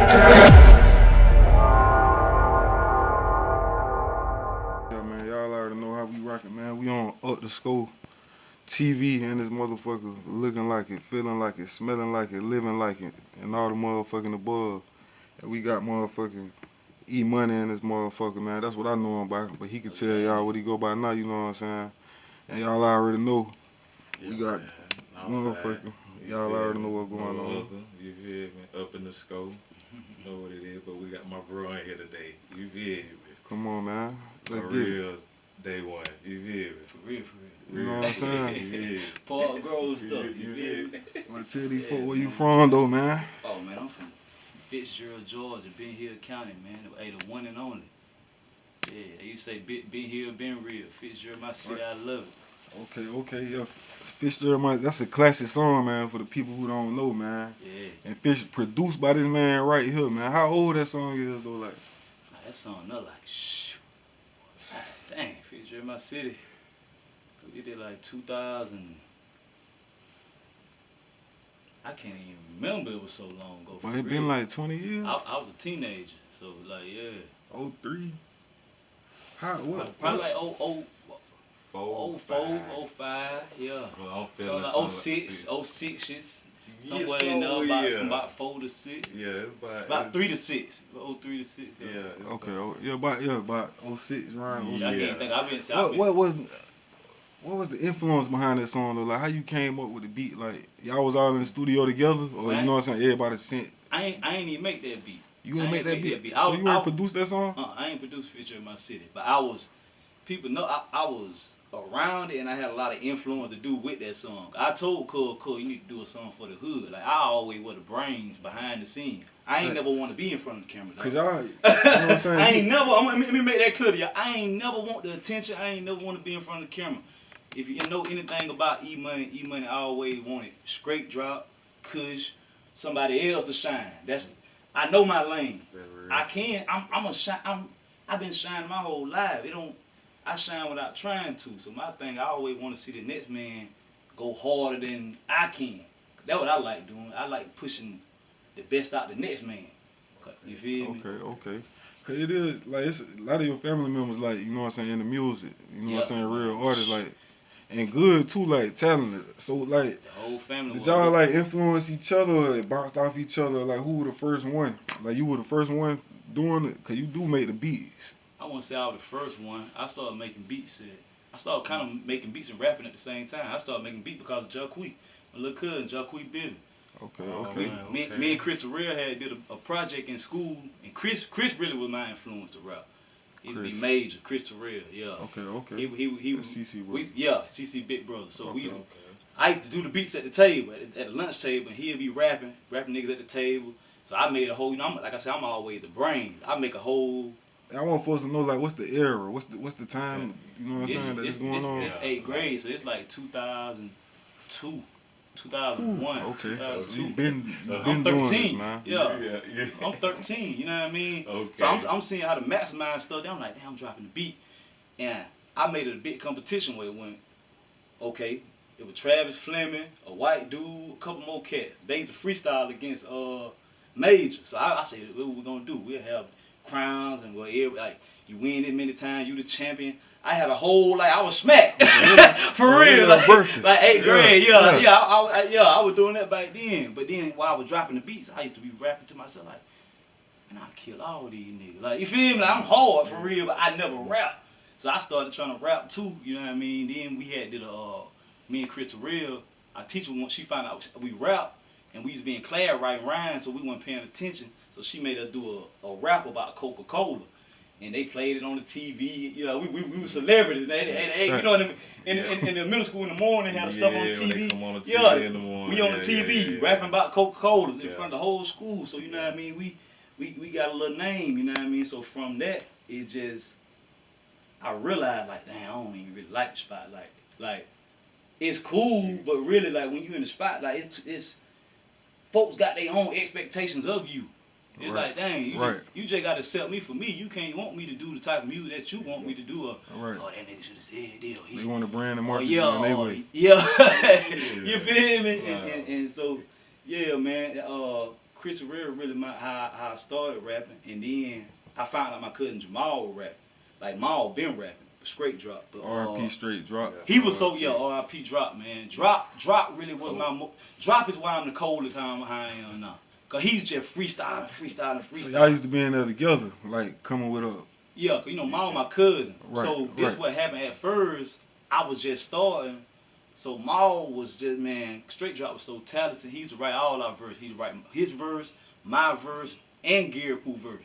Yeah, man, y'all already know how we rockin', man. We on Up the Score TV and this motherfucker looking like it, feeling like it, smelling like it, living like it, and all the motherfucking above. And we got motherfucking E-Money in this motherfucker, man. That's what I know him by, but he can tell y'all what he go by now, you know what I'm saying? And y'all already know we got motherfucker. Y'all already know what's going on. You feel me? Up in the scope. You know what it is, but we got my bro in here today. You feel me? Come on, man. Let's A get it. real day one. You feel me? For real, for real. You know what I'm saying? Yeah. Paul Grove stuff, you feel me? Like, tell these folk where you from, though, man. Oh, man, I'm from Fitzgerald, Georgia, Ben Hill County, man. Hey, the one and only. Yeah, they used to say, Ben Hill, Ben real. Fitzgerald, my city, I love it. Okay, yeah. Fitzgerald, that's a classic song, man, for the people who don't know, man. Yeah. And Fish produced by this man right here, man. How old that song is, though, like? That song, not like, shh. Dang, Fitzgerald, my city. We did like 2000. I can't even remember, it was so long ago. Well, it been like 20 years? I was a teenager, so like, yeah. 03? How, what? Probably like 04, 4, 05, yeah. Well, I'm So like 06, 06-ish. Somewhere in there, from about 4 to 6. Yeah, it's about 3 to 6. 03 to 6. Yeah. Okay, about 06, right? Yeah, I can't think. I've been. What was the influence behind that song though? Like how you came up with the beat? Like y'all was all in the studio together, or you know what I'm saying? Everybody sent. I ain't even make that beat. You ain't make that beat. So you ain't produced that song? I ain't produced Feature in my city, but I was. People know I was around it, and I had a lot of influence to do with that song. I told Cole, you need to do a song for the hood. Like I always were the brains behind the scene. I ain't never want to be in front of the camera. Though. Cause y'all, you know what I'm saying? I ain't never. Let me make that clear to y'all. I ain't never want the attention. I ain't never want to be in front of the camera. If you know anything about E-Money always wanted straight drop, kush, somebody else to shine. I know my lane. I can. I'm a shine. I've been shining my whole life. I shine without trying to. So my thing, I always want to see the next man go harder than I can. That's what I like doing. I like pushing the best out the next man. You feel me? Okay. Cause it is like it's a lot of your family members like you know what I'm saying in the music. You know what I'm saying, real artists like. And good too, like talented. So like, the whole family. Did y'all like influence each other, or bounced off each other? Like who were the first one? Like you were the first one doing it, cause you do make the beats. I won't say I was the first one. I started making beats. I started kind of making beats and rapping at the same time. I started making beats because of Jacquees, my little cousin, Jacquees Billy. Okay. Me and Chris Real did a project in school, and Chris really was my influence to rap. He would be major, Chris Terrell, yeah. Okay. He was CC brother. CC big brother. So I used to do the beats at the table, at the lunch table, and he'd be rapping niggas at the table. So I made a whole, like I said, I'm always the brain. I make a whole. I want folks to know like what's the era, what's the time, you know what I'm saying, that's going on. It's 8th grade, so it's like 2002. 2001, okay. 2002. I'm 13, doing this, man. Yeah. I'm 13, you know what I mean? Okay. So I'm seeing how to maximize stuff. I'm like, damn, I'm dropping the beat. And I made it a big competition where it went, okay, it was Travis Fleming, a white dude, a couple more cats. They used to freestyle against Major. So I said, what we gonna do? We'll have crowns and like you win it many times, you the champion. I had a whole I was smacked for real, like 8th grade. I was doing that back then. But then while I was dropping the beats, I used to be rapping to myself like, man, I'll kill all these niggas. Like you feel me? Like, I'm hard for real, but I never rap. So I started trying to rap too. You know what I mean? Then we had me and Chris Real. Our teacher, once she found out we rap, and we used to be in class writing rhymes, so we weren't paying attention. So she made us do a rap about Coca-Cola. And they played it on the TV. You know, we were celebrities. They you know, in the middle school in the morning, had stuff on the TV. They come on the TV in the morning. We on the TV rapping about Coca-Colas in front of the whole school. So you know what I mean. We got a little name. You know what I mean. So from that, it just I realized like, damn, I don't even really like the spotlight. Like it's cool, but really like when you in the spotlight, it's folks got their own expectations of you. It's like, dang, you just got to accept me for me. You can't want me to do the type of music that you want me to do. Oh, that nigga should have said deal. They want to brand and market. You feel me? And so, yeah, man. Chris Herrera really how I started rapping, and then I found out my cousin Jamal was rapping. Like Maul been rapping, straight drop. But R.P. straight drop. he was so R.I.P. Drop, man. Drop really was my drop is why I'm the coldest how I am now. Cause he's just freestyling. So y'all used to be in there together, like coming with a. Yeah, cause you know Maul my cousin. Right, So this right. what happened at first. I was just starting. So Maul was just, man, Straight Drop was so talented. He used to write all our verse. He'd write his verse, my verse, and Gary Pooh verse.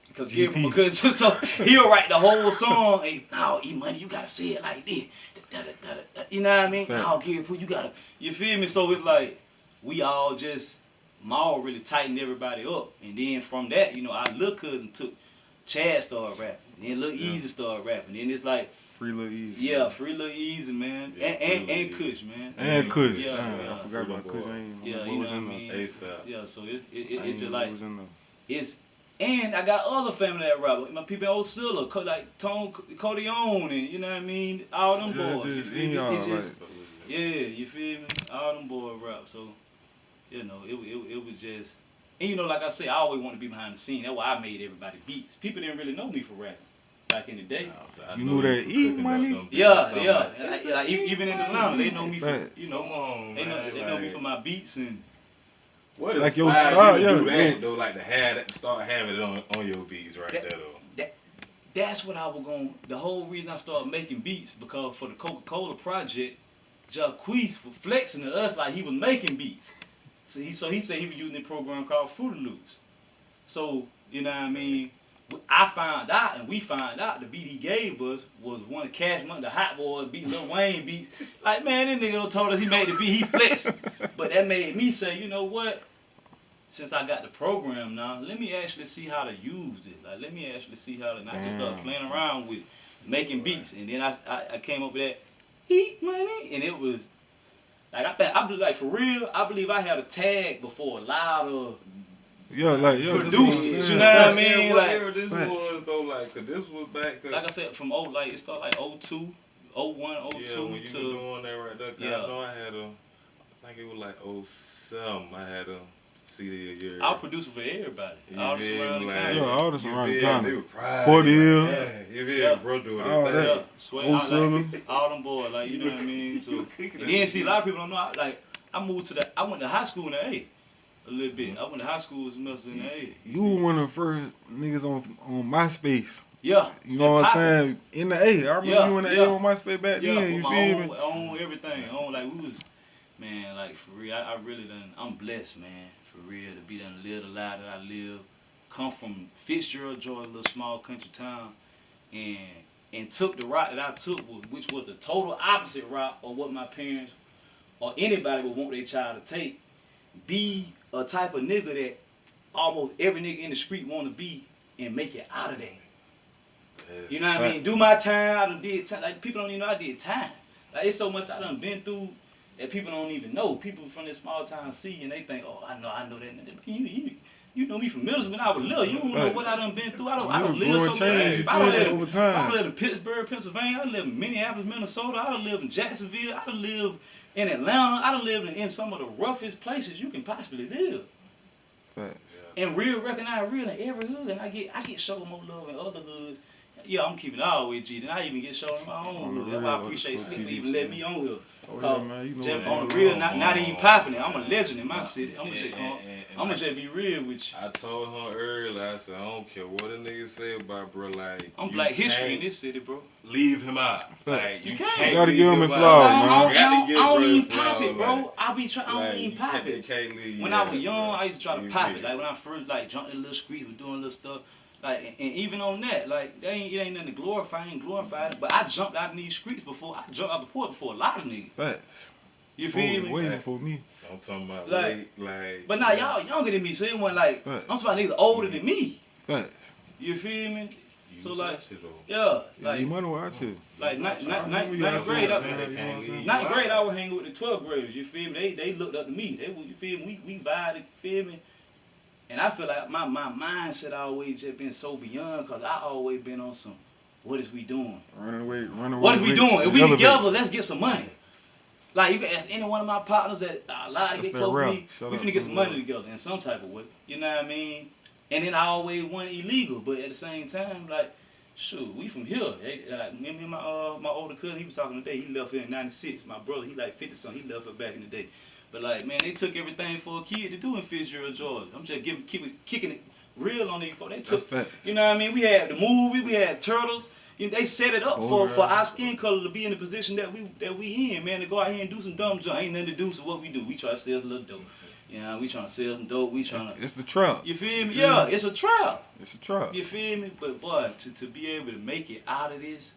Because Gary Pooh, because so he'll write the whole song. Hey, no, E-Money, you gotta say it like this. You know what I mean? No, Gary Pooh, you gotta, you feel me? So it's like, we all just, Maul really tightened everybody up. And then from that, you know, our little cousin took, Chad started rapping. Then Lil Easy started rapping. Then it's like, Free Lil Easy. yeah, Free Lil Easy, man. Yeah, and Kush, man. And Kush. Yeah, Damn, yeah. I forgot about Kush. I ain't Yeah, what you know was what I in there. mean? ASAP. Yeah, so I it ain't just know like, what was in there. it's, and I got other family that rap. My people in Osceola, like Tone Corleone, and you know what I mean? All them Yeah, boys. just You feel me? y'all, It's just, like- yeah, you feel me? All them boys rap. So, you know, it was just, and you know, like I said, I always want to be behind the scene. That's why I made everybody beats. People didn't really know me for rapping back in the day. I You know knew that for E cooking Money? up them Yeah, beats, yeah. something Like, even in Atlanta, they know me for, Facts. you know, Come on, they man, know me like- for my beats and. What Like is your style style, you to do yeah. that though? Like to have that, start having it on your beats right there though. That's what I was going. The whole reason I started making beats because for the Coca-Cola project, Jacquees was flexing to us like he was making beats. So he said he was using a program called Fruity Loops. So you know what I mean. I found out and we found out the beat he gave us was one of Cash Money, the Hot Boys beat, Lil Wayne beats. Like man, this nigga told us he made the beat, he flexed. But that made me say, you know what? Since I got the program now, let me actually see how to use it. Like, let me actually see how to not just start playing around with it, making beats. And then I came up with that Heat Money, and it was like I believe, like for real, I believe I had a tag before a lot of Yeah, like yeah, producers, that's what I'm you saying. know what I mean? What Like- era this Facts. was though? Like, 'cause this was back. like I said, from like it started like 02, 01, 02 yeah, when you to were doing that right there. 'Cause Yeah. I know I had I think it was like 07. I had a CD a year. I was producing for everybody. You All the feel me? surrounding Like, county. Yeah, all the you surrounding feel me? county. They were proud. Cordial. Yeah, you feel Yeah. me? Bro doing All his that. thing. Yeah, swear, Old I Southern. like all them boys, like you know what I mean. So and then see a lot of people don't know. I moved to I went to high school in the A, a little bit. I went to high school as a semester in the A. You were one of the first niggas on MySpace. Yeah, You know what I'm saying? In the A. I remember Yeah, you in the yeah. A on MySpace back Yeah, then. You with my feel me? own everything. Own like we was, man, like for real. I really done. I'm blessed, man, for real to be done live the life that I live. Come from Fitzgerald, Georgia, a little small country town, and took the route that I took, which was the total opposite route of what my parents or anybody would want their child to take. Be a type of nigga that almost every nigga in the street want to be and make it out of there. You know what I mean? Do my time. I done did time. Like people don't even know I did time. Like it's so much I done been through that people don't even know. People from this small town see and they think, oh, I know that. You know me from middle school when I was little. You don't know what I done been through. I don't live so change, good. I don't live over time. I live in Pittsburgh, Pennsylvania. I live in Minneapolis, Minnesota. I done live in Jacksonville. I done live in Atlanta. I done lived in some of the roughest places you can possibly live. Facts. And real recognize real in every hood, and I get shown more love in other hoods. Yeah, I'm keeping it all with G, and I even get shown in my own hood. That's why I appreciate Slick for even letting me on here. Oh yeah, man. You know Just what on going the real, on. not even popping it. I'm a legend in my city. I'm And gonna just be real with you. I told her earlier, I said, I don't care what a nigga say about bro, like I'm you Black history in can't this city, bro. Leave him out. Like You you can't. can't. You gotta leave give him him his out. flowers, Like, man. you gotta give I don't bro even his pop flowers, it, bro. like- I don't even pop it. You can't leave. When I was young, I used to try to pop it. Like when I first jumped in the little streets, was doing little stuff. Like and even on that, like it ain't nothing to glorify. I ain't glorified it. But I jumped out in these streets before. I jumped out the port before a lot of niggas. Facts. You feel me? Way before me. I'm talking about Like- like. But now y'all younger than me, so it wasn't like Facts. I'm talking about niggas older than me. Facts. You feel me? Use So that like, shit, though. yeah, Yeah, like you money watch it. ninth remember y'all grade. saying I- that, you know what I'm saying? Ninth grade, I was hanging with the 12th graders. You feel me? They looked up to me. You feel me? We vibed. You feel me? And I feel like my mindset always just been so beyond, cause I always been on some. What is we doing? Running away. What is we rich, doing? If we elevate. together, let's get some money. Like, you can ask any one of my partners that allowed to That's get that close to rap. me. Shut We up, finna get some bro. money together in some type of way. You know what I mean? And then I always want illegal, but at the same time, like, shoot, we from here. Like, me and my older cousin, he was talking today. He left here in '96. My brother, he like 50 something. He left here back in the day. But like, man, they took everything for a kid to do in Fitzgerald, Georgia. I'm just kicking it real on these folks. They That's took, facts. you know what I mean? We had the movie, we had Turtles. You know, they set it up for Right. our skin color to be in the position that we in, man, to go out here and do some dumb junk. Ain't nothing to do, so what we do? We try to sell a little dope. You know, we trying to sell some dope. We trying to. It's the trap. You feel me? Yeah, it's a trap. It's a trap. You feel me? But boy, to be able to make it out of this,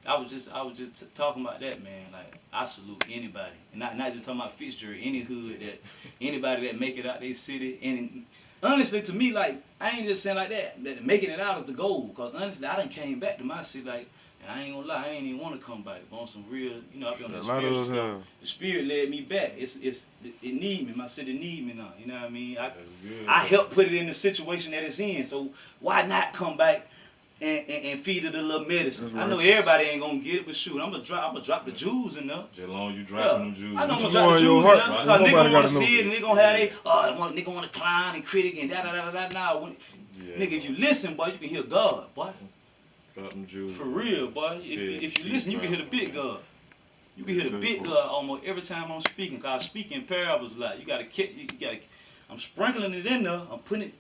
I was just talking about that, man. Like, I salute anybody, and not just talking about Fitzgerald, any hood that anybody that make it out their city. And honestly, to me, like, I ain't just saying like that. That making it out is the goal. Cause honestly, I done came back to my city, like, and I ain't gonna lie, I ain't even want to come back. But on some real, you know, I be on A that lot spiritual of stuff. us The spirit led me back. It need me. My city need me now. You know what I mean? That's good. I helped put it in the situation that it's in. So why not come back and feed it a little medicine? That's I know righteous. everybody ain't gonna get it, but shoot, I'm gonna drop the jewels in there. Just long you dropping them Jews. I know I'm What gonna you drop the know in your jewels in there heart, because nobody nigga wanna gotta know. see it and they gonna have they nigga wanna clown and critic and da da da da da. Nah, Yeah. nigga, if you listen, boy, you can hear God, boy. Drop them Jews. For real, boy. If you listen, you can hear the big God. You can hear the big God almost every time I'm speaking. Cause I speak in parables a lot. You gotta. I'm sprinkling it in there. I'm putting it.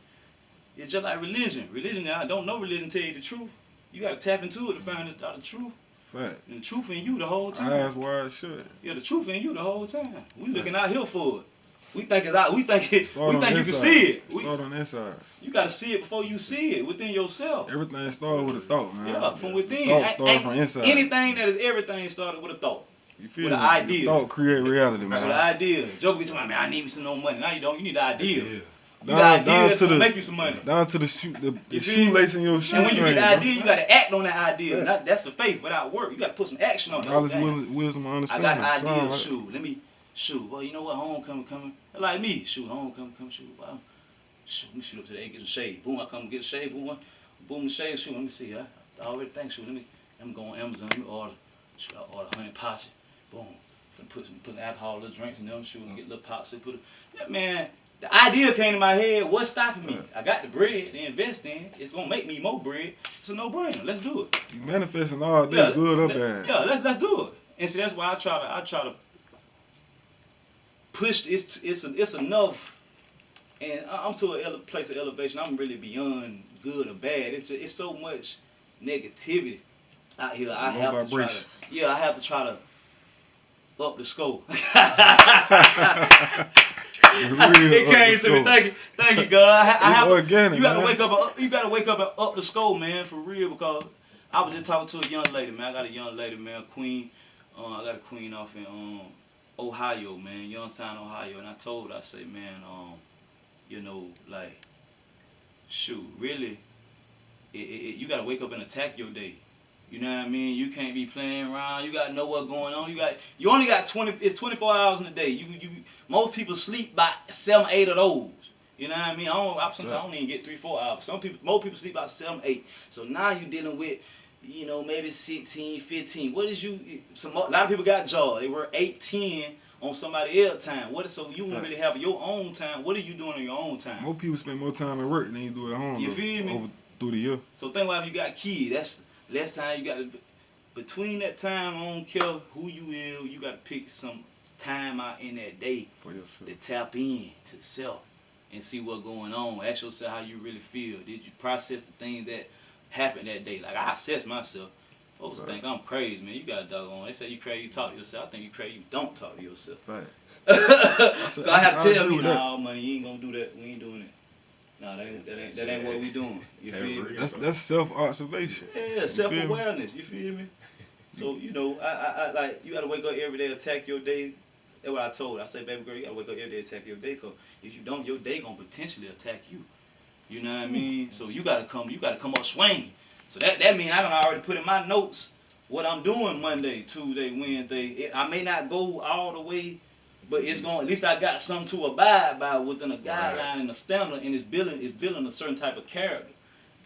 It's just like religion. Religion, I don't know religion tell you the truth. You gotta tap into it to find out the truth. Fact. And the truth in you the whole time. Eyes wide shut. Yeah, the truth in you the whole time. We looking out here for it. We think it's out. We think Start on you the can inside. see it. Start on the inside. You gotta see it before you see it within yourself. Everything started with a thought, man. Yeah, from within. Thought started from inside. Anything that is everything started with a thought. You feel with me? an idea. Thought create reality, With an man. idea. Joke be talking about, man, I need me some more money. Now you don't. You need the idea. Yeah. You need the idea Down that's to gonna the make you some money. down to the You feel me? shoelace in your shoe. And when you get the string, idea, you gotta act on that idea. That's the faith without work. You gotta put some action on it. Knowledge, Damn. wisdom, I understanding. got an idea. Sound like- Shoot, let me shoot. Well, you know what? Homecoming coming. Like me. Shoot, homecoming coming. Shoot. Wow. Shoot, let me shoot up today. Get some shade. Boom. I come get a shade. Boom. Boom. The shade. Shoot. Let me see. I already think. Shoot. Let me go on Amazon. Let me order. Shoot. I order 100 pots. Boom. Put some alcohol, little drinks in them. Shoot. And get little pots. Put it. Yeah, man. The idea came to my head. What's stopping me? I got the bread to invest in. It's gonna make me more bread. It's a no-brainer. Let's do it. You manifesting all day, good or bad. Yeah, let's do it. And see, that's why I try to push. It's enough. And I'm to a place of elevation. I'm really beyond good or bad. It's so much negativity out here. I Low have to vibration. try to up the scope. It came to me. Thank you, God. I It's have organic, you gotta man. wake up. You gotta wake up and up the scope, man, for real. Because I was just talking to a young lady, man. I got a young lady, man, queen. I got a queen off in Ohio, man, Youngstown, Ohio. And I told her, I say, man, you know, like, shoot, really, you gotta wake up and attack your day. You know what I mean? You can't be playing around. You gotta know what's going on. You only got 24 hours in a day. Most people sleep by 7, 8 of those. You know what I mean? Sometimes I don't even get 3, 4 hours. Most people sleep by 7, 8. So now you're dealing with, you know, maybe 16, 15. What is a lot of people got jobs. They work 8, 10 on somebody else's time. So you don't really have your own time. What are you doing on your own time? More people spend more time at work than you do at home. You though, feel me? Over through the year. So think about if you got kids, that's less time you got to. Between that time, I don't care who you is, you got to pick some time out in that day For yourself. to tap in to self and see what's going on. Ask yourself how you really feel. Did you process the things that happened that day? Like, I assess myself. Folks Right. think I'm crazy, man. You got a doggone. They say you crazy, you talk to yourself. I think you crazy, you don't talk to yourself. Fact. Cause I have to I tell agree me, with that. nah, money, you ain't gonna do that. We ain't doing it. Nah, that ain't what we doing. You feel me? That's self-observation. Yeah, self-awareness. You feel me? So, you know, I like, you gotta wake up every day, attack your day. That's what I told her. I say, baby girl, you gotta wake up every day, attack your day, cause if you don't, your day gonna potentially attack you. You know what I mean? So you gotta come up swinging. So that means I done already put in my notes what I'm doing Monday, Tuesday, Wednesday. I may not go all the way, but it's going. At least I got something to abide by within a guideline and a standard, and it's building a certain type of character.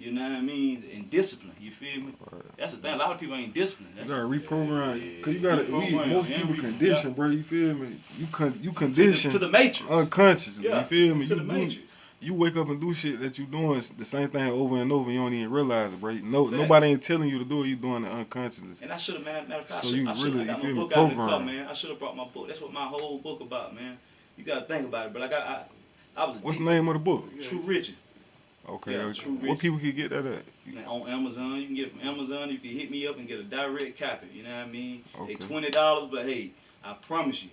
You know what I mean? And discipline. You feel me? Right. That's the thing. A lot of people ain't disciplined. You That's gotta reprogram, cause you gotta. Reprogram, Most yeah, people yeah. condition, bro. You feel me? You condition to the matrix. unconsciously. Yeah, you feel me? to the matrix. You wake up and do shit that you doing the same thing over and over. You don't even realize it, bro. No, Fact. nobody ain't telling you to do it. You doing it unconsciously. And I should have, matter of fact, So I you should really, have got you my feel me, book out in the car, program. man. I should have brought my book. That's what my whole book about, man. You gotta think about it, bro. Like I was. What's the name of the book? True Riches. Okay. Yeah, okay. True What Riches. people can get that at? Man, on Amazon, you can get it from Amazon. You can hit me up and get a direct copy. You know what I mean? Okay. They $20, but hey, I promise you,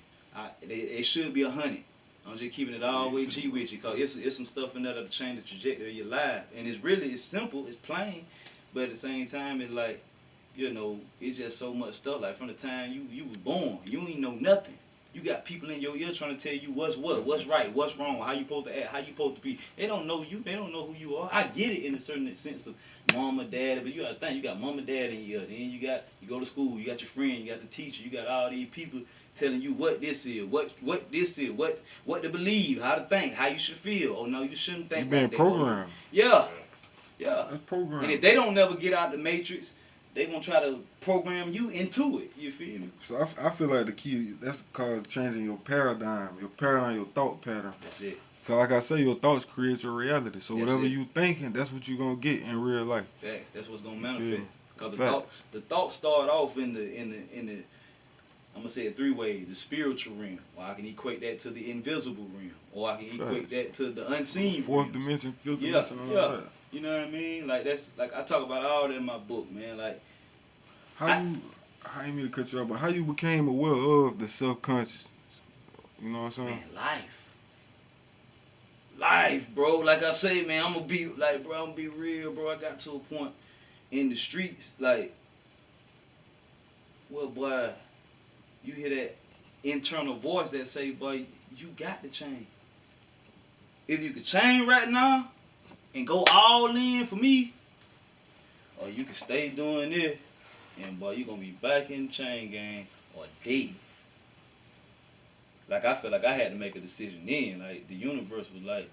it should be $100. I'm just keeping it all the way G with you, cause it's some stuff in there that'll change the trajectory of your life. And it's simple, it's plain, but at the same time, it's like, you know, it's just so much stuff. Like from the time you was born, you ain't know nothing. You got people in your ear trying to tell you what's right, what's wrong, how you supposed to act, how you supposed to be. They don't know you. They don't know who you are. I get it in a certain sense of mama, daddy, but you got to think, you got mama, daddy in your ear. Then you go to school, you got your friend, you got the teacher, you got all these people telling you what this is, what this is, what to believe, how to think, how you should feel. Oh no, you shouldn't think. You being like that. programmed. Yeah. That's programmed. And if they don't never get out the matrix, they gonna try to program you into it. You feel me? So I feel like the key, that's called changing your paradigm, your thought pattern. That's it. Cause like I say, your thoughts create your reality. So That's whatever it. you thinking, that's what you gonna get in real life. Facts. That's what's gonna manifest. Cause Facts. the thoughts start off in the I'm gonna say it three ways: the spiritual realm, or I can equate that to the invisible realm, or I can equate that to the unseen Fourth realms. dimension, fifth Yeah, dimension, all yeah. that. You know what I mean? Like that's like I talk about all that in my book, man. Like I ain't mean to cut you off, but how you became aware of the self-consciousness? You know what I'm saying? man, life, bro. Like I say, man, I'm gonna be real, bro. I got to a point in the streets, like, well, boy, you hear that internal voice that say, boy, you got to change. If you could change right now and go all in for me, or you can stay doing this, and boy, you gonna be back in the chain gang or dead. Like I feel like I had to make a decision then. Like the universe was like,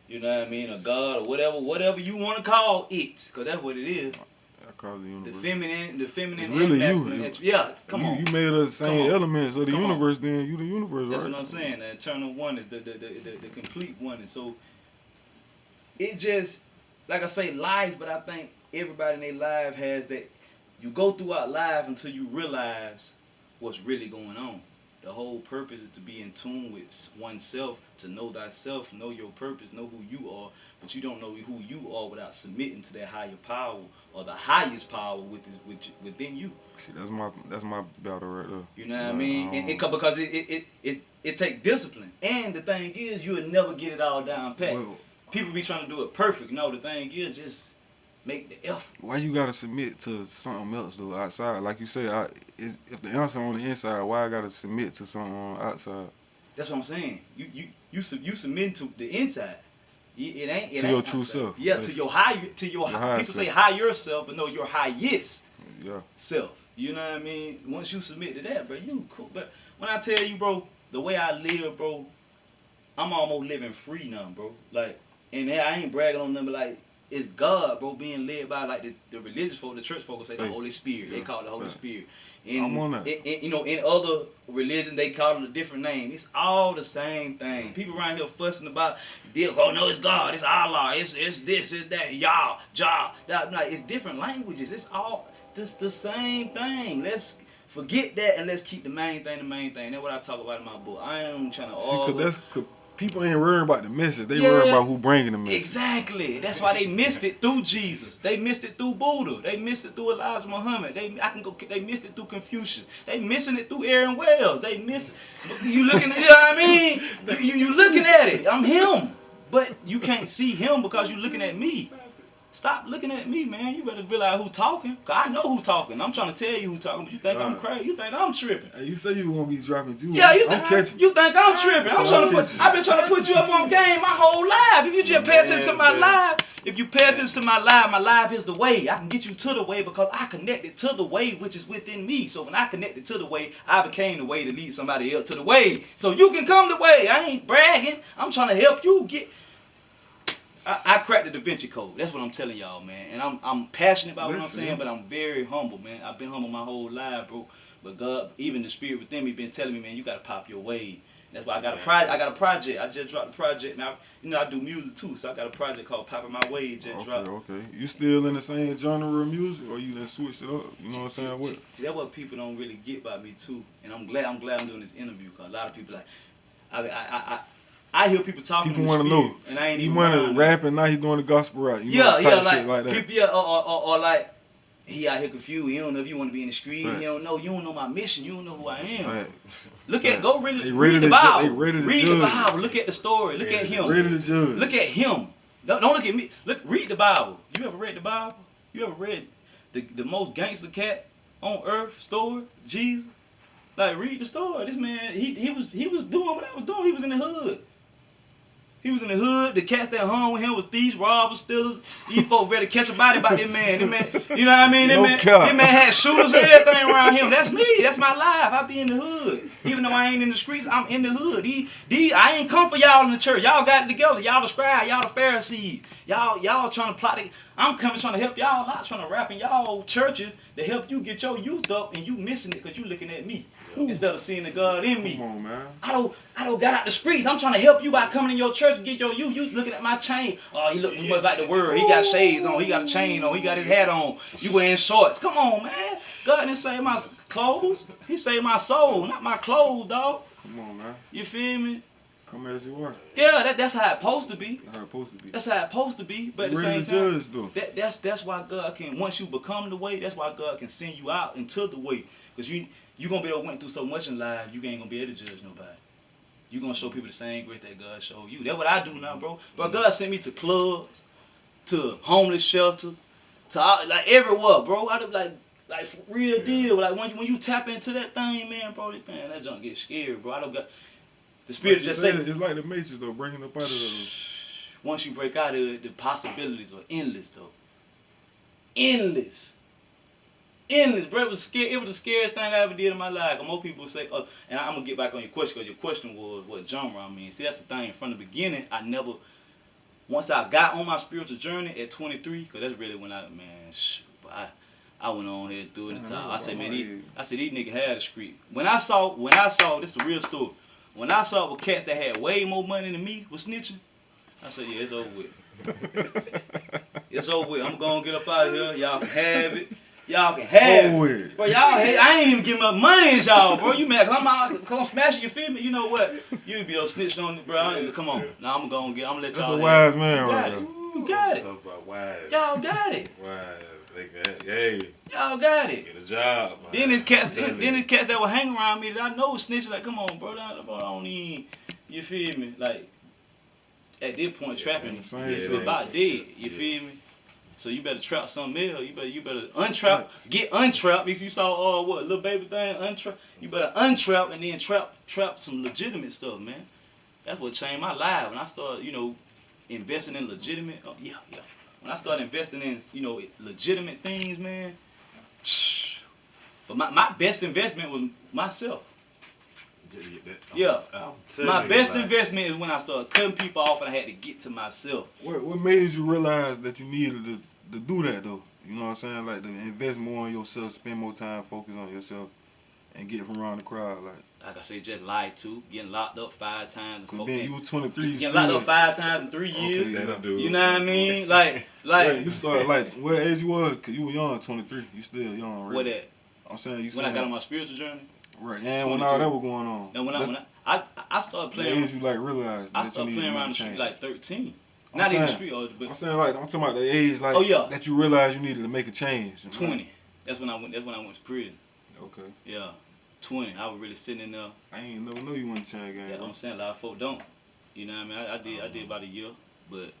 you know what I mean, or God or whatever you want to call it, cause that's what it is. I call it the universe. The feminine, It's really and you. masculine. Yeah, come on. You made us the same Come on. elements of the Come on. universe. Then you the universe, That's right? what I'm saying. The eternal one is the complete one. And so it just, like I say, life, but I think everybody in their life has that. You go throughout life until you realize what's really going on. The whole purpose is to be in tune with oneself, to know thyself, know your purpose, know who you are. But you don't know who you are without submitting to that higher power or the highest power within you. See, that's my battle right there. You know what I mean? Because it take discipline. And the thing is, you'll never get it all down pat. Well, People be trying to do it perfect. No, the thing is, just make the effort. why you gotta submit to something else though outside? Like you say, if the answer on the inside, why I gotta submit to something on the outside? That's what I'm saying. You submit to the inside. It ain't To your outside. true self. Yeah, Yes. to your higher higher people say self. higher self, but no, your highest Yeah. self. You know what I mean? Once you submit to that, bro, you cool. But when I tell you, bro, the way I live, bro, I'm almost living free now, bro. Like, and I ain't bragging on them, but like, it's God, bro, being led by like the religious folk, the church folk say the Holy Spirit. They call it the Holy Spirit. I'm on that. You know, in other religions, they call it a different name. It's all the same thing. People around here fussing about, oh no, it's God, it's Allah, it's this, it's that, Yah, Jah. Like, it's different languages. It's all the same thing. Let's forget that and let's keep the main thing the main thing. That's what I talk about in my book. I am trying to argue. Cause people ain't worrying about the message. They worry about who bringing the message. Exactly. That's why they missed it through Jesus. They missed it through Buddha. They missed it through Elijah Muhammad. They missed it through Confucius. They missing it through Aaron Wells. They miss it. You looking at, you know what I mean? You looking at it. I'm him. But you can't see him because you looking at me. Stop looking at me, man. You better realize who talking. Cause I know who talking. I'm trying to tell you who talking, but you think I'm crazy. You think I'm tripping. Hey, you say you gonna be dropping jewels. Yeah, I'm catching. you think I'm tripping. I've been trying to put you up on game my whole life. If you just pay attention to my life, if you pay attention to my life is the way. I can get you to the way because I connected to the way which is within me. So when I connected to the way, I became the way to lead somebody else to the way. So you can come the way. I ain't bragging. I'm trying to help you get. I cracked the Da Vinci Code. That's what I'm telling y'all, man. And I'm passionate about what I'm Listen. saying, but I'm very humble, man. I've been humble my whole life, bro. But God, even the spirit within me, been telling me, man, you gotta pop your wave. That's why I got a project. I got a project. I just dropped a project. Now, you know, I do music too, so I got a project called Popping My Wave. Just dropped. Okay. You still in the same genre of music, or you done switched it up? You know what I'm saying? What? See, that's what people don't really get by me too, and I'm glad I'm doing this interview because a lot of people like, I hear people talking. People want to know. And I ain't he even want to rap, and now he doing the gospel rap. You know, yeah, shit like that. People, yeah, or like. He out here confused. He don't know if you want to be in the street. Right. He don't know. You don't know my mission. You don't know who I am. Right. Look at, go read They the Bible. They ready to Read judge. the Bible. Look at the story. Look at him. Ready to judge. Look at him. Don't look at me. Look, read the Bible. You ever read the Bible? You ever read the most gangster cat on earth story? Jesus. Like, read the story. This man, he was doing what I was doing. He was in the hood. He was in the hood. The cats that hung with him was thieves, robbers, stealers. These folks ready to catch a body by that man. That man, you know what I mean? That man had shooters and everything around him. That's me. That's my life. I be in the hood. Even though I ain't in the streets, I'm in the hood. I ain't come for y'all in the church. Y'all got it together. Y'all the scribes. Y'all the Pharisees. Y'all trying to plot it. I'm coming trying to help y'all out, trying to rap in y'all churches to help you get your youth up, and you missing it because you looking at me. Instead of seeing the God in me. Come on, man. I don't got out the streets. I'm trying to help you by coming in your church and get your youth. You looking at my chain. Oh, he look too much like the word. He got shades on. He got a chain on. He got his hat on. You wearing shorts. Come on, man. God didn't save my clothes. He saved my soul, not my clothes, dog. Come on, man. You feel me? Come as you are. Yeah, that's how it's supposed to be. That's how it's supposed to be. That's how it's supposed to be. But at the same Ready to time, judge, though. that's why God can, once you become the way, that's why God can send you out into the way. Because you going to be able to went through so much in life, you ain't going to be able to judge nobody. You going to show people the same grace that God showed you. That's what I do now, bro. But God sent me to clubs, to homeless shelters, to like everywhere, bro. I like for real deal. Like when you tap into that thing, man, bro, man, that junk get scary, bro. I don't got the spirit just say it's like the Matrix though, breaking up out of the. Once you break out of it, the possibilities are endless though. Endless, bro. It was scary. It was the scariest thing I ever did in my life. And more people say, and I'm gonna get back on your question because your question was what genre I mean. See, that's the thing. From the beginning, once I got on my spiritual journey at 23, because that's really when I went on here through it. I said, man, these niggas had a street. When I saw, this is the real story. When I saw with cats that had way more money than me was snitching, I said, yeah, it's over with. It's over with. I'm gonna get up out of here. Y'all can have it. Y'all can have it. Bro, y'all hate. I ain't even giving up money as y'all, bro. You mad? Cause I'm smashing your feet. You know what? You be snitching on it, bro. Come on. Now I'm gonna let y'all. That's a wise man right there. You got it. Talk about wise. Y'all got it. Wise. Hey. Y'all got it. Get a job, man. Then there's cats that will hang around me that I know snitching. Like, come on, bro. I don't even. You feel me? Like, at this point, trapping is about dead. You feel me? So you better trap something else. You better untrap, get untrapped. If you saw Lil Baby thing, untrap. You better untrap and then trap some legitimate stuff, man. That's what changed my life. When I started, investing in legitimate. When I started investing in, legitimate things, man. But my best investment was myself. Yeah. My best investment is when I started cutting people off and I had to get to myself. What made you realize that you needed to do that though? You know what I'm saying? Like to invest more on yourself, spend more time, focus on yourself, and get from around the crowd. Like I say, just lied to, getting locked up 5 times. Then you were 23. Getting locked up 5 times in 3 years. Okay, you know what I mean? Like you started like what age you was? Cause you were young, 23. You still young, right? What that? I'm saying you. When I got on my spiritual journey. Right, and when all that was going on. Now when I started playing. The age you like realized. I started playing around the street like 13. Not saying, even the street, but I'm saying like I'm talking about the age like that you realized you needed to make a change. 20. That's when I went to prison. Okay. Yeah. 20. I was really sitting in there. I ain't never know you went to change game. Yeah, I'm saying a lot of folk don't. You know what I mean? I did about a year, but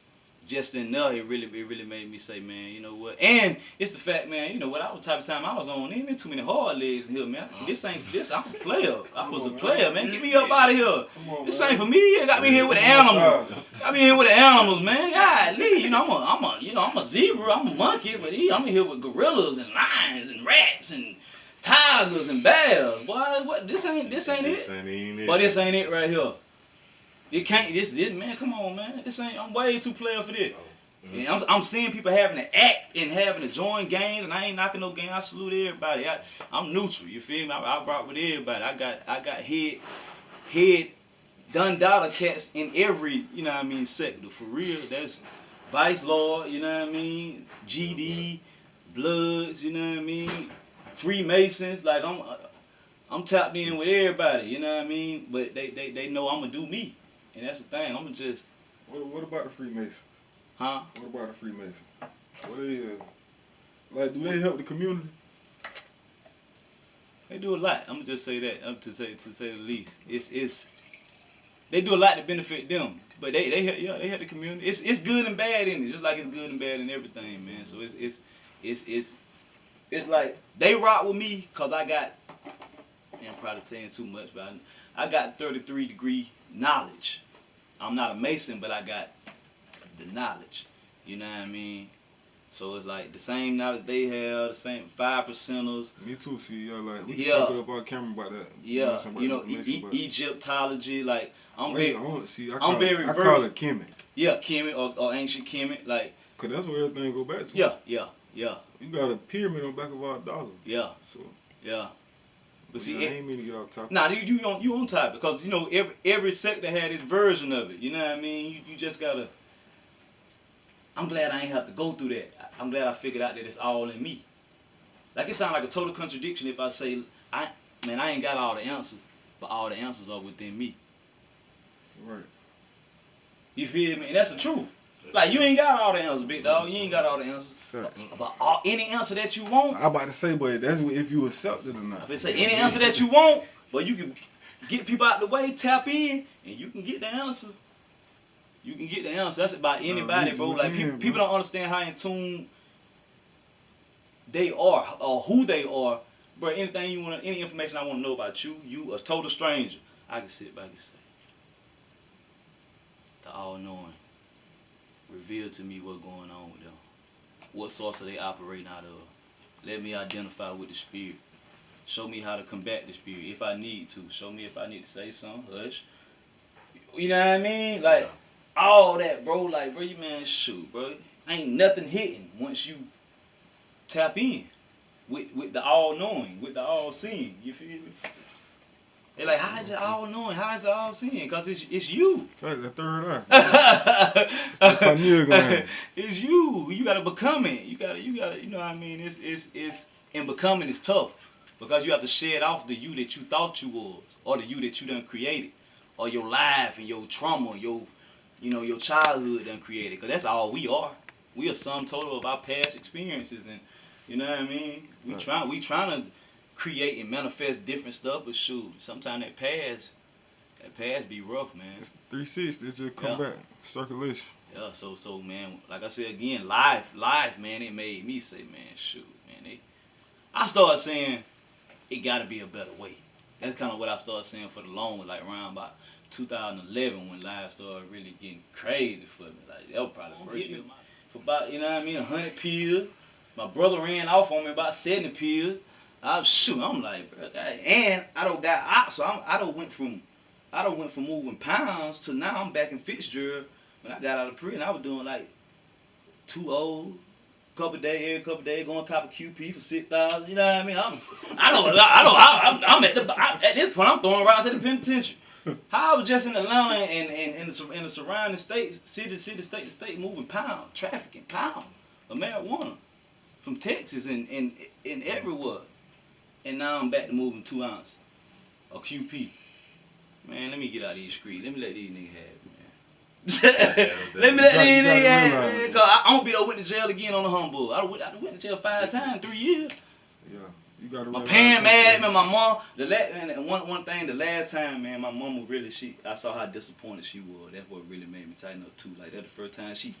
just in there, it really made me say, man, you know what? And it's the fact, man, you know what? I was the type of time I was on. Ain't been too many hard legs in here, man. This ain't this. I'm a player. I was a player, man. Get me up out of here. This ain't for me. It got me here with the animals. Got me here with the animals, man. Golly, I'm a zebra. I'm a monkey, but I'm in here with gorillas and lions and rats and tigers and bears. Boy, what? This ain't it. But this ain't it right here. It can't. This man. Come on, man. This ain't. I'm way too player for this. Mm-hmm. And I'm seeing people having to act and having to join gangs, and I ain't knocking no gang. I salute everybody. I'm neutral. You feel me? I rock with everybody. I got head done dollar cats in every, you know what I mean, sector. For real, that's Vice Lord, you know what I mean, GD, Bloods, you know what I mean, Freemasons. Like I'm tapped in with everybody, you know what I mean. But they know I'm gonna do me, and that's the thing. I'm gonna just. What about the Freemasons? Huh? What about the Freemasons? What they like? Do they help the community? They do a lot. I'm gonna just say that. To say the least. It's they do a lot to benefit them. But they help the community. It's good and bad in it. Just like it's good and bad in everything, man. So it's like they rock with me cause I got. Man, I'm probably saying too much, but I got 33-degree knowledge. I'm not a Mason, but I got the knowledge. You know what I mean? So it's like the same knowledge they have, the same 5%ers. Me too. See, like we Yeah. talk up our camera about that. Yeah, you know, Egyptology. Like I'm very I call it Kemet. Yeah, Kemet or ancient Kemet. Like, cause that's where everything go back to. Yeah. You got a pyramid on the back of our dollar. Yeah. So. Yeah. But see, I ain't mean to get off topic. Nah, you on top because you know every sector had its version of it. You know what I mean? You just gotta. I'm glad I ain't have to go through that. I'm glad I figured out that it's all in me. Like it sounds like a total contradiction if I say I ain't got all the answers, but all the answers are within me. Right. You feel me? And that's the truth. Like you ain't got all the answers, big dog. You ain't got all the answers. But any answer that you want. I about to say, but that's if you accept it or not. If it say any answer that you want, but you can get people out the way, tap in, and you can get the answer. You can get the answer. That's about anybody, bro. Like people don't understand how in tune they are or who they are. Bro, anything you want, any information I want to know about you, a total stranger, I can sit back and say, the all-knowing, reveal to me what's going on with them. What source are they operating out of? Let me identify with the spirit. Show me how to combat the spirit if I need to. Show me if I need to say something. Hush. You know what I mean? Like, all that, bro. Like, bro, you man, shoot, bro. Ain't nothing hitting once you tap in with the all-knowing, with the all-seeing. You feel me? They're like, how is it all-knowing? How is it all-seeing? Because it's you. It's like the third eye. It's the pineal gland. It's you. You gotta become it. You gotta. You know what I mean? It's and becoming is tough because you have to shed off the you that you thought you was, or the you that you done created, or your life and your trauma, your childhood done created. Cause that's all we are. We are sum total of our past experiences, and you know what I mean. We trying to create and manifest different stuff, but shoot, sometimes that past be rough, man. It's 360. It's just come back, circulation. Yeah, so man, like I said again, life, man, it made me say, man, shoot, man, I started saying it got to be a better way. That's kind of what I started saying for the long, like around about 2011 when life started really getting crazy for me. Like that was probably the first year for about 100 pills. My brother ran off on me about 70 pills. I'm like, bro, and I don't got out, so I don't went from moving pounds to now I'm back in Fitzgerald. When I got out of prison, I was doing like 2 every couple days, going cop a QP for 6,000. You know what I mean? I'm at this point I'm throwing rocks at the penitentiary. How I was just in Atlanta and in the surrounding states, city to state, moving pounds, trafficking pounds of marijuana from Texas and everywhere. And now I'm back to moving 2 ounces of QP. Man, let me get out of these streets. Let me let these niggas have it, man. Let me let these niggas have it, man. Cause I won't be there went to jail again on the humble. I went to jail 5 times, 3 years. Yeah, you gotta. My parents mad, man. My mom. One thing, the last time, man, my mama really I saw how disappointed she was. That's what really made me tighten up too. Like that the first time she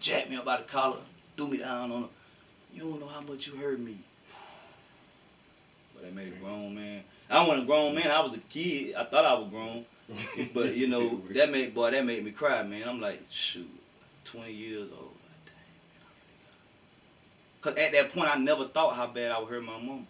jacked me up by the collar, threw me down on her. You don't know how much you hurt me. But that made a grown man. I wasn't a grown man. I was a kid. I thought I was grown. But that made me cry, man. I'm like, shoot, 20 years old. Like, dang, man, I really got it. Cause at that point I never thought how bad I would hurt my mom.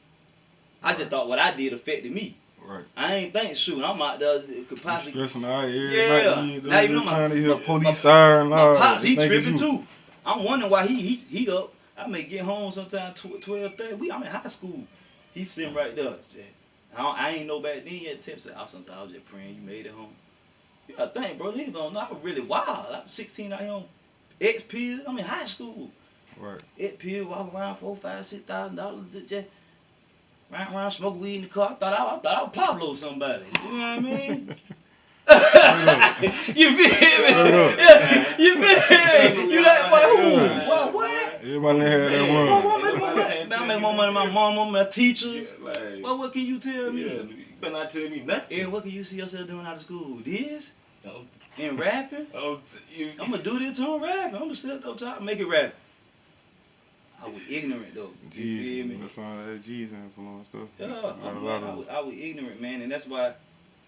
I just thought what I did affected me. Right. I ain't think shooting. I'm out there could possibly. Stressing out every Yeah. night. Now you know trying to hear my police siren. my pops, he tripping too. I'm wondering why he up. I may get home sometime 12:30. I'm in high school. He's sitting right there. I ain't know back then yet. Tips I was just praying you made it home. You gotta think, bro. Niggas don't know. I was really wild. I'm 16 out here on X pills. I'm in high school. Right. X pills, walk around $4,000, $5,000, $6,000. Just riding around, smoking weed in the car. I thought I was Pablo somebody. You know what I mean? You feel me? Yeah, you feel me? You like what? What? Everybody had that run. I make more money than my mama, my teachers. Well, what can you tell me? You better not tell me nothing. Yeah, what can you see yourself doing out of school? This? And rapping? I'm gonna do this till I'm rapping. I'm gonna still go try to make it rapping. I was ignorant though. You feel me? That's all that G's influence though. Yeah, I was ignorant, man, and that's why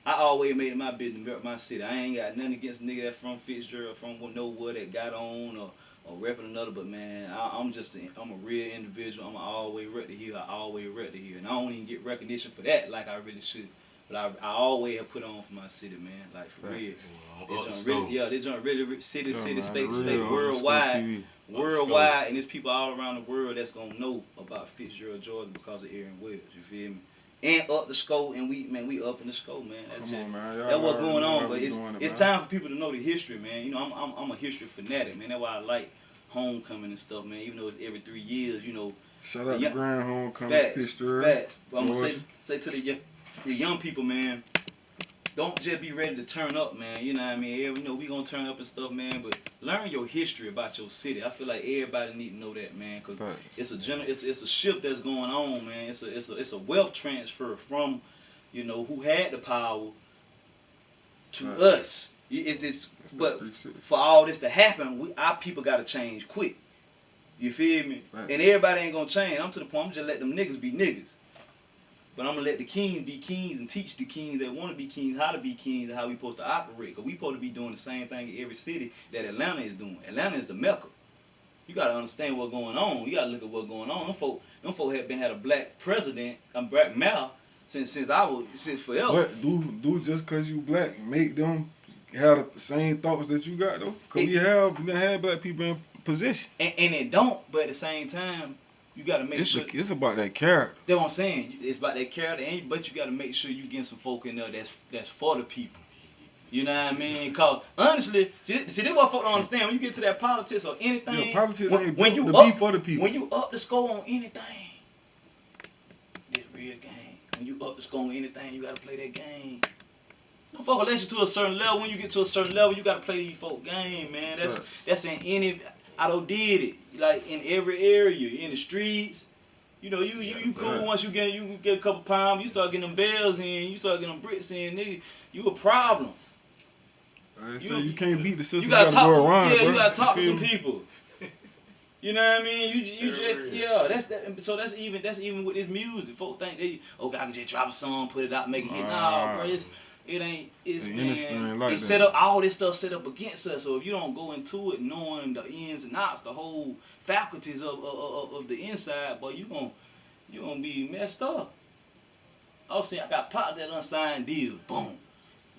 I always made it my business to rep my city. I ain't got nothing against a nigga that's from Fitzgerald, from nowhere that got on or repping another, but man, I'm a real individual. I'm always rep the hill. I always rep the hill, and I don't even get recognition for that like I really should. But I always have put on for my city, man, like for real. They joint really city, state, worldwide, and there's people all around the world that's gonna know about Fitzgerald, Georgia because of Aaron Wells. You feel me? And up the scope, and we up in the scope, man. That's what's going on. But it's time for people to know the history, man. You know, I'm a history fanatic, man. That's why I like homecoming and stuff, man. Even though it's every 3 years, you know. Shout out to Grand Homecoming, Fitzgerald. Facts. But I'm gonna say to the young people, man, don't just be ready to turn up, man. You know what I mean? You know, we gonna turn up and stuff, man. But learn your history about your city. I feel like everybody need to know that, man, because it's a shift that's going on, man. It's a wealth transfer from, you know, who had the power to us. But for all this to happen, our people gotta change quick. You feel me? And everybody ain't gonna change. I'm to the point. I'm just let them niggas be niggas. But I'm going to let the kings be kings and teach the kings that want to be kings how to be kings and how we supposed to operate. Because we supposed to be doing the same thing in every city that Atlanta is doing. Atlanta is the Mecca. You got to understand what's going on. You got to look at what's going on. Them folk had a black president, a black mayor, since forever. But do just because you black make them have the same thoughts that you got, though? Because we have black people in position. And it don't, but at the same time, you gotta make sure it's about that character. That's what I'm saying. It's about that character, but you gotta make sure you get some folk in there that's for the people. You know what I mean? Cause honestly, see this what folk don't understand. When you get to that politics or anything, politics ain't when you be for the people. When you up the score on anything, it's real game. When you up the score on anything, you gotta play that game. No folk will let you to a certain level. When you get to a certain level, you gotta play these folk game, man. That's in any. I done did it, like in every area, in the streets. You know, you cool once you get a couple pounds, you start getting them bells in, you start getting them bricks in, nigga, you a problem. You can't beat the system. You gotta talk. Go around, you gotta talk to some people. You know what I mean? That's that. So that's even with this music. Folks think I can just drop a song, put it out, make it hit. Nah, bro, it's set up, all this stuff set up against us. So if you don't go into it knowing the ins and outs, the whole faculties of the inside, boy, you gonna be messed up. I was saying I got popped that unsigned deal. Boom.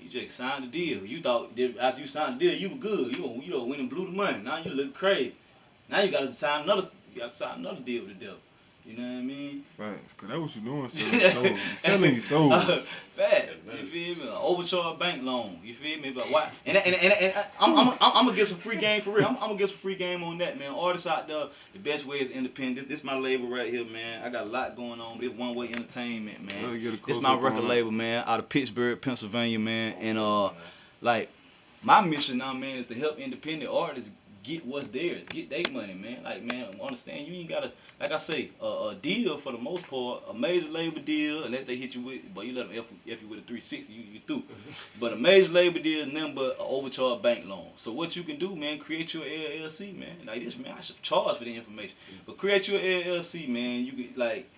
You just signed the deal. You thought after you signed the deal, you were good. You went and blew the money. Now you look crazy. Now you gotta sign another deal with the devil. You know what I mean? Facts. Cause that's what you doing, selling your soul. Fact. You feel me? Overcharged bank loan. You feel me? But why? And I'm gonna get some free game for real. I'm gonna get some free game on that, man. Artists out there, the best way is independent. This my label right here, man. I got a lot going on. This One Way Entertainment, man. This my record label, man. Out of Pittsburgh, Pennsylvania, man. And like my mission now, man, is to help independent artists get what's theirs, get their money, man. Like, man, understand you ain't gotta, like I say, a deal for the most part, a major label deal, unless they hit you with, but you let them F you with a 360, you through. But a major label deal is nothing but an overcharged bank loan. So what you can do, man, create your LLC, man. Like this, man, I should charge for the information, but create your LLC, man. You can like.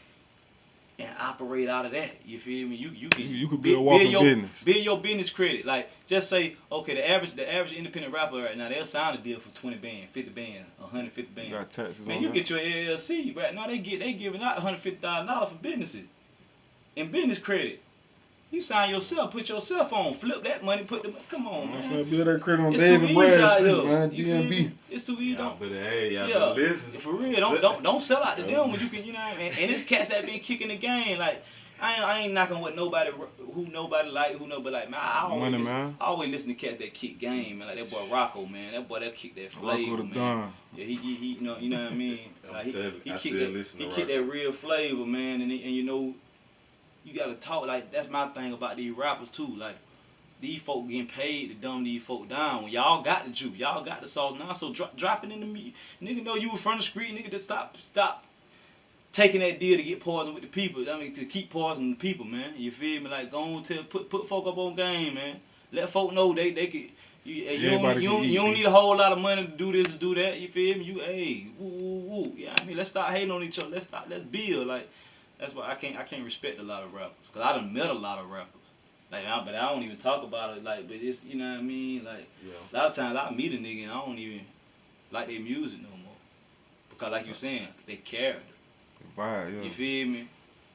And operate out of that. You feel me? You can be a walking business. Build your business credit. Like just say, okay, the average independent rapper right now, they'll sign a deal for 20 bands, 50 bands, 150 bands. You got taxes man, on you that. get your LLC right now. They giving out $150,000 for businesses and business credit. You sign yourself, put yourself on, flip that money, put the come on, I'm man. finna build that credit on It's too David easy Brad out Street, here. man. You feel DMB. me? It's too easy. Y'all better, hey, y'all Yeah, better listen. for real. Don't sell out to them when you can, you know what I mean? And it's cats that been kicking the game. Like I ain't knocking what nobody who nobody like, but like man, I always listen to cats that kick game, man. Like that boy Rocco, man. That boy that kick that flavor, Rocco the man. Don. Yeah, he you know what I mean? Like, he kick that Rocco. real flavor, man. And you know, you gotta talk like that's my thing about these rappers too. Like these folk getting paid to dumb these folk down. When y'all got the juice, y'all got the sauce now. So drop it in the meat. Nigga know you in front of the street, nigga, just stop taking that deal to get poison with the people. I mean to keep poisoning the people, man. You feel me? Like go on to put folk up on game, man. Let folk know they could you don't need a whole lot of money to do this or do that. You feel me? Woo. Yeah, I mean let's start hating on each other. Let's build. Like that's why I can't respect a lot of rappers. Cause I done met a lot of rappers. Like, but I don't even talk about it. Like, but it's you know what I mean. Like, a lot of times I meet a nigga and I don't even like their music no more because, like you saying, they character. The vibe, yeah. You feel me?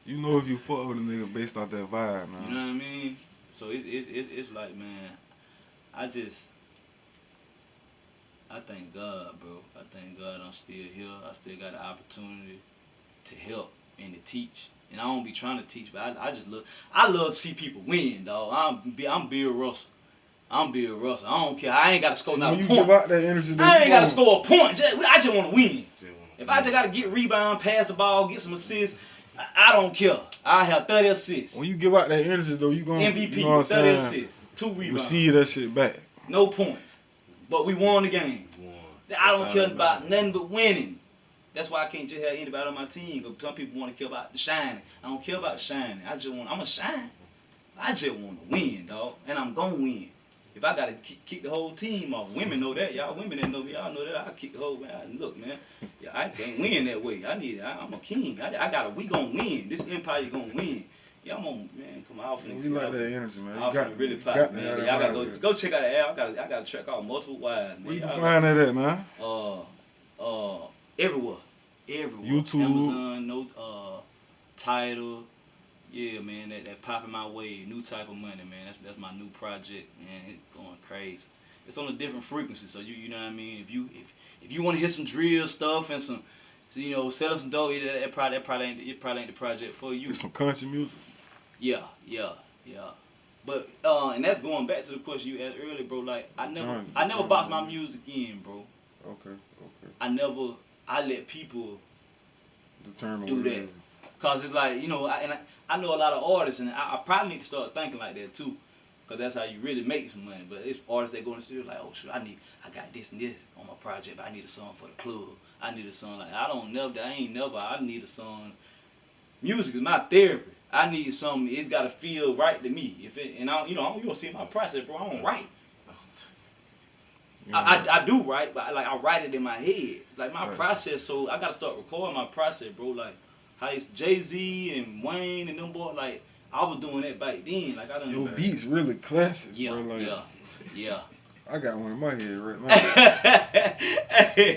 You know if you fuck with a nigga based off that vibe, man. You know what I mean? So it's like, man, I thank God, bro. I thank God I'm still here. I still got the opportunity to help and to teach. And I don't be trying to teach, but I love to see people win, dog. I'm Bill Russell. I don't care. I ain't got to score no point. When you give out that energy, I ain't got to score a point. I just want to win. If I just got to get rebound, pass the ball, get some assists, I don't care. I have 30 assists. When you give out that energy, though, you gonna MVP, you know 30 assists, 2 rebounds. Receive that shit back. No points. But we won the game. I don't care about nothing but winning. That's why I can't just have anybody on my team. Cause some people want to care about the shining. I don't care about the shining. I'm a shine. I just want to win, dog. And I'm going to win. If I got to kick the whole team off, women know that. Y'all women that know me, y'all know that. I kick the whole, man. Look, man. Yeah, I can't win that way. I'm a king. We going to win. This empire going to win. Yeah, I'm on, man. Come on, we like that energy, man. I'm really pop, man. Y'all got to go check out the app. I got to check out Multiple Wives, man. Where you can find that at, man? Everywhere. YouTube, Amazon, Tidal. Yeah, man, that popping my way. New type of money, man. That's my new project, man. It's going crazy. It's on a different frequency, so you know what I mean. If you want to hear some drill stuff and some, so, you know, sell some dope, it probably ain't the project for you. Some country music. Yeah. But and that's going back to the question you asked earlier, bro. Like I never box my music in, bro. Okay. I let people determine do that. Cause it's like, you know, I know a lot of artists, and I probably need to start thinking like that too. Cause that's how you really make some money. But it's artists that go in the studio like, oh shit, I got this and this on my project, but I need a song for the club. I need a song like I need a song. Music is my therapy. I need something. It's gotta feel right to me. You don't see my process, bro. I don't write. I do write, but I write it in my head. It's like my process. So I gotta start recording my process, bro. Like how it's Jay-Z and Wayne and them boys. Like I was doing that back then. Like I don't. Your beats really classic, bro. Like, yeah. I got one in my head right now.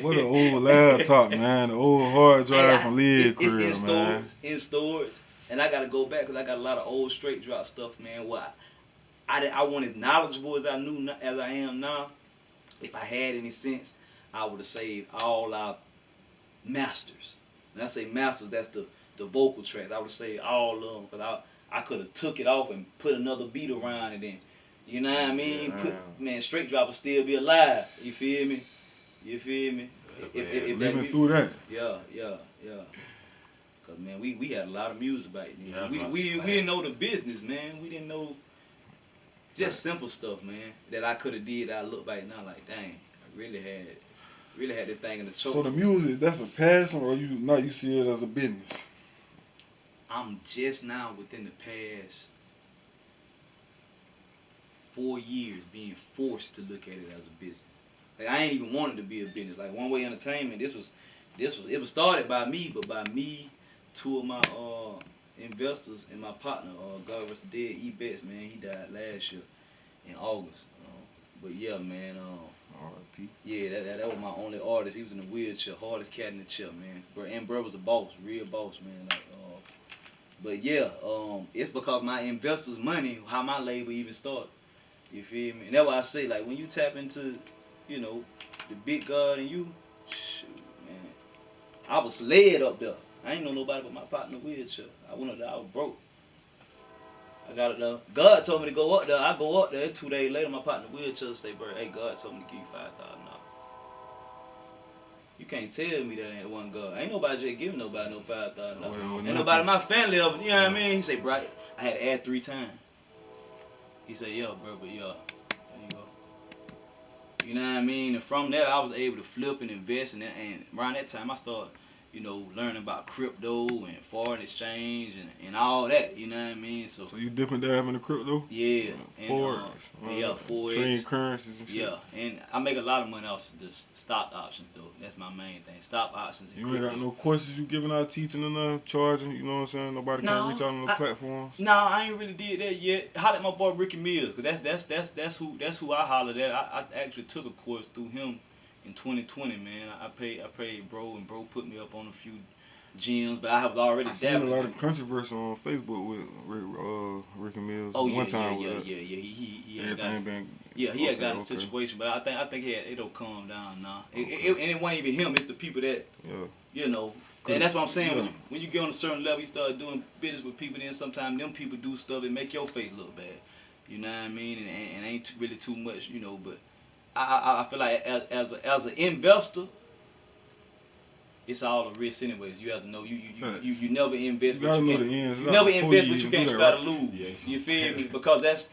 What an old laptop, man. The old hard drive from Lid Crib, man. In storage. And I gotta go back because I got a lot of old straight drop stuff, man. I wasn't as knowledgeable as I am now. If I had any sense, I would have saved all our masters. When I say masters, that's the vocal tracks. I would have saved all of them because I could have took it off and put another beat around it in. You know what I mean? Straight drop would still be alive. You feel me? Living through that. Yeah. Cause man, we had a lot of music back then. We didn't know the business, man. We didn't know just simple stuff, man. That I could have did. I look back now like, dang, I really had that thing in the choke. So the music, that's a passion, or you see it as a business? I'm just now within the past 4 years being forced to look at it as a business. Like I ain't even wanted to be a business. Like One Way Entertainment, it was started by me, but by me, 2 of my investors and my partner, God rest the dead, E-Betts, man, he died last year in August. But yeah, man, R.I.P. Yeah, that was my only artist. He was in a wheelchair, hardest cat in the chair, man. And bro was a boss, real boss, man. Like, But yeah, it's because my investors' money, how my label even started. You feel me? And that's why I say, like, when you tap into, you know, the big God in you, shoot, man. I was led up there. I ain't know nobody but my partner in the wheelchair. I went up there, I was broke. I got it there. God told me to go up there. I go up there. 2 days later, my partner in the wheelchair say, bro, hey, God told me to give you $5,000. You can't tell me that ain't one God. Ain't nobody just giving nobody no $5,000. Ain't nobody in my family ever, you know what I mean? He say, bro, I had to add 3 times. He said, yeah, bro, but yeah, there you go. You know what I mean? And from that, I was able to flip and invest. And around that time, I started, you know, learning about crypto and foreign exchange and all that. You know what I mean? So you dip and dab in the crypto? Yeah. Forex. Yeah, Forex. Trading currencies and shit. Yeah, and I make a lot of money off the stock options, though. That's my main thing. Stock options and You ain't got no courses you giving out, teaching enough, charging, you know what I'm saying? Nobody can reach out on the platforms? No, I ain't really did that yet. Holler at my boy Ricky Mills, cause that's who I hollered at. I actually took a course through him in 2020, man. I paid bro, and bro put me up on a few gyms, but I was already seen dabbling. a lot of controversy on Facebook with Ricky Mills. Oh one time yeah. He He had got a situation, but I think it'll calm down now. And it wasn't even him. It's the people that you know. And that's what I'm saying. Yeah. When you get on a certain level, you start doing business with people. Then sometimes them people do stuff that make your face look bad. You know what I mean? And ain't really too much, you know. But I feel like as an investor, it's all a risk anyways. You have to know you never invest. You gotta know the ends. You never invest what you can't start to lose. Yeah. You feel me? Because that's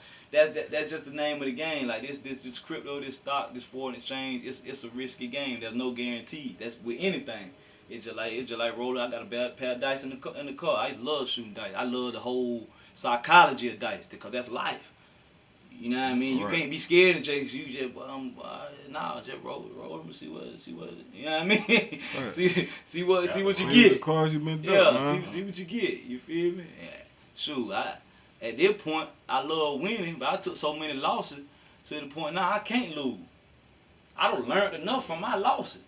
just the name of the game. Like this crypto, this stock, this foreign exchange. It's a risky game. There's no guarantee. That's with anything. It's just like rolling. I got a bad pair of dice in the car. I love shooting dice. I love the whole psychology of dice because that's life. You know what I mean? You can't be scared and just just roll them and see what you know what I mean? Right. see what you get. The cards you been dealt, see what you get. You feel me? Yeah. Shoot, at this point I love winning, but I took so many losses to the point now I can't lose. I don't learned enough from my losses.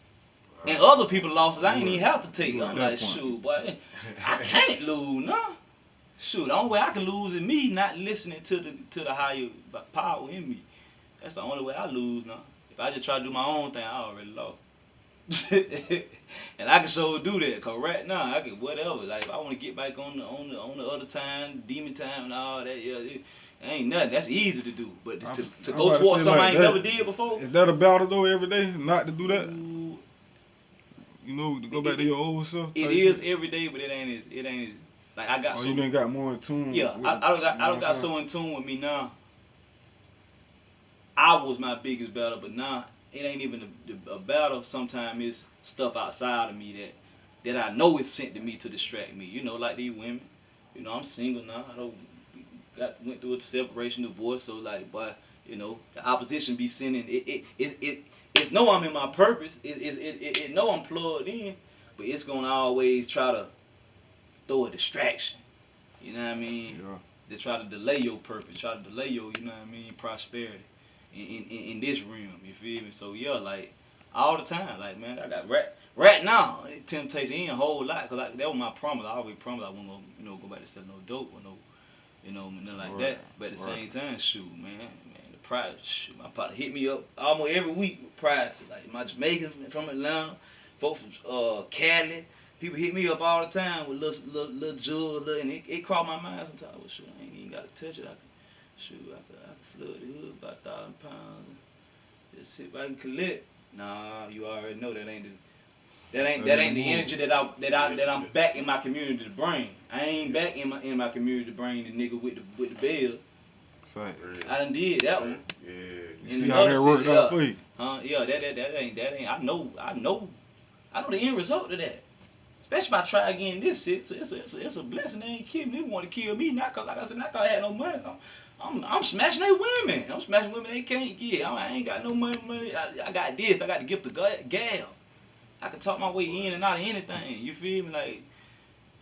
And other people's losses I ain't even have to take. I'm like, shoot, boy, I can't lose, no. Shoot, the only way I can lose is me not listening to the higher power in me. That's the only way I lose now. If I just try to do my own thing, I already lost. And I can sure do that, cause right now I can whatever. Like if I want to get back on the other time, demon time and all that, it ain't nothing. That's easy to do. But to go towards something I ain't never did before. Is that a battle though every day? Not to do that? You know, to go back to your old self? It is every day, but it ain't as like I got. You done got more in tune. Yeah, I don't got so in tune with me now. I was my biggest battle, but now it ain't even a battle. Sometimes it's stuff outside of me that I know is sent to me to distract me. You know, like these women. You know, I'm single now. Went through a separation, divorce. So like, but you know, the opposition be sending It's know I'm in my purpose. It know I'm plugged in, but it's gonna always try to throw a distraction. You know what I mean? Yeah. They try to delay your purpose, try to delay your, you know what I mean, prosperity in this realm. You feel me? So yeah, like all the time, like man, I got right now. Temptation ain't a whole lot because that was my promise. I always promised I wasn't gonna go back to selling no dope or nothing like that. But at the same time, shoot, man. Price, shoot, my partner hit me up almost every week with prices. Like my Jamaicans from Atlanta, folks from Cali, people hit me up all the time with little jewels, and it crossed my mind sometimes. Well, shoot, I ain't even got to touch it. I can flood the hood about 1,000 pounds. Just sit back and collect. Nah, you already know that ain't the energy that I'm back in my community to bring. I ain't back in my community to bring the nigga with the bill. Right. I done did that one. Yeah. You see how that worked out for you? Yeah, that ain't. I know the end result of that. Especially if I try again this shit. So it's a blessing. They ain't kidding. They want to kill me not cause like I said, not cause I had no money. I'm smashing their women. I'm smashing women they can't get. I ain't got no money. I got this. I got the gift of gab. I can talk my way in and out of anything. You feel me? Like,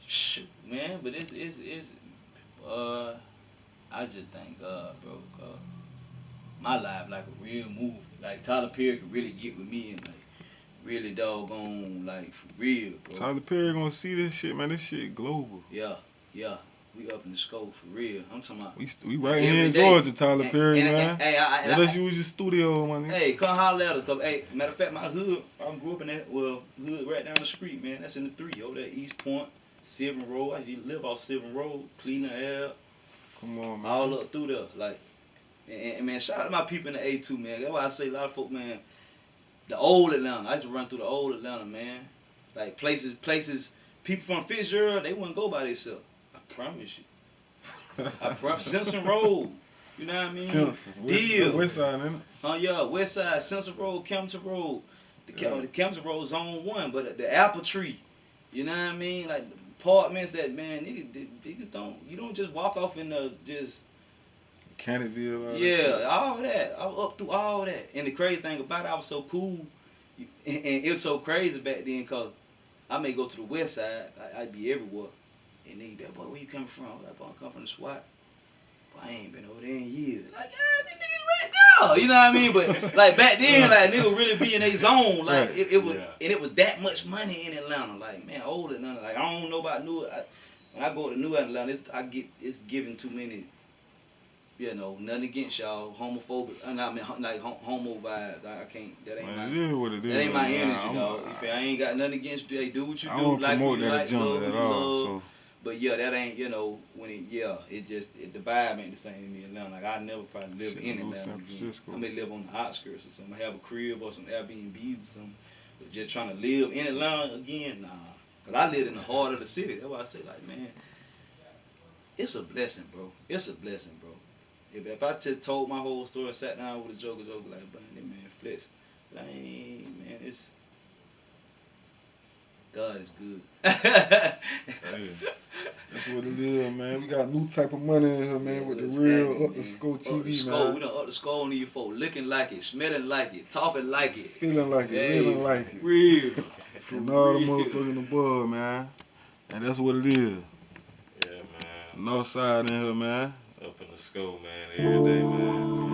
shoot, man. But it's I just thank God, bro. My life like a real movie. Like Tyler Perry could really get with me and like really doggone like for real, bro. Tyler Perry gonna see this shit, man. This shit global. Yeah. yeah, we up in the scope for real. I'm talking about. We right here Every in day. Georgia, Tyler Perry, man. Hey, Let us use your studio, man. Hey, come holler at us. Cause, hey, matter of fact, my hood, I grew up in that, hood right down the street, man. That's in the 3, over there, East Point, Sylvan Road. I used to live off Sylvan Road, Cleveland Ave, Come on, man. all up through there. Like, and man, shout out to my people in the A2, man. That's why I say a lot of folk, man, the old Atlanta. I used to run through the old Atlanta, man. Like, places, people from Fitzgerald, they wouldn't go by themselves. I promise you. I promise. Simpson Road. You know what I mean? Simpson. West side, ain't it? Yeah, West Side, Simpson Road, Campbellton Road. The Campbellton Road Zone 1, but the Apple Tree. You know what I mean? Like, the apartments that, man, niggas don't, you don't just walk off in the, just. Canterville. Yeah, all that. I was up through all that. And the crazy thing about it, I was so cool. And it was so crazy back then, because I may go to the West Side, I'd be everywhere. And niggas be like, boy, where you coming from? I'm like, boy, I come from the SWAT. Boy, I ain't been over there in years. Like, yeah, these niggas right now. You know what I mean? But like back then, like niggas really be in their zone. Like it was, and it was that much money in Atlanta. Like, man, old Atlanta. Like, I don't know about New. When I go to New Atlanta, it's given too many. You know, nothing against y'all, homophobic. I mean, like homo vibes. I can't. That ain't Man, my. it is what it is. That ain't my man. energy, dog. I ain't got nothing against you. Hey, do what you I do. don't Like promote what you that like, agenda love at what you all. love. But yeah, that ain't, you know, when the vibe ain't the same in Atlanta. Like, I never probably live in Atlanta San again. Francisco. I may live on the outskirts or something. I have a crib or some Airbnbs or something. But just trying to live in Atlanta again, nah. Because I live in the heart of the city. That's why I say, like, man, it's a blessing, bro. It's a blessing, bro. If I just told my whole story, sat down with a joker, like, man, flex. Like, man, it's... God is good. Hey, that's what it is, man. We got new type of money in here, man, with the real Up the Score TV, man. We done up the score on these folks, looking like it, smelling like it, talking like it. Feeling like it, living like it. Real. And all the motherfucking above, man. And that's what it is. Yeah, man. North side in here, man. Up in the school, man, every day, man.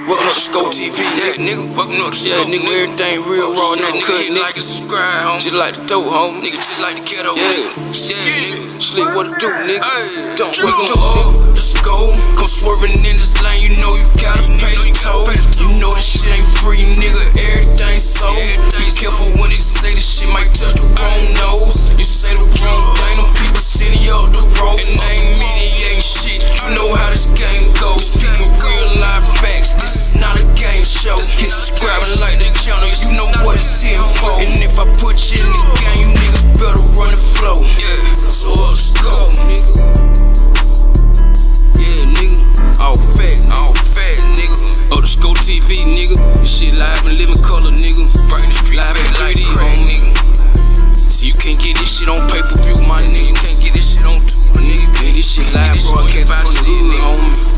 Welcome up to Scope TV, nigga. Welcome up to Scope, nigga. Everything real raw, nigga. Cut, like and subscribe, home. Just like the dope, home. Nigga, just like the ghetto, yeah. Shit, nigga. Slick, what it do, nigga? Don't wake up, let's go. Come swerving in this lane, you know you gotta pay the toll. You know this shit ain't free, nigga. Everything sold. Be careful when they say this shit might touch the wrong nose. You say the wrong thing, them people sitting you up the road. And they ain't mediating shit. You know how this game goes. Speaking real life facts, this is not a game show. Hit subscribing like the channel, you know what it's here for. And if I put you in the game, niggas better run the flow. Yeah, so let's go, nigga. Yeah, nigga, all fat, nigga. Oh, the Scope TV, nigga. This shit live and living color, nigga. Bring the street live in 3D, home, nigga. So you can't get this shit on pay-per-view, my nigga. You can't get this shit on tour, nigga. This shit live broadcast from the hood, homie.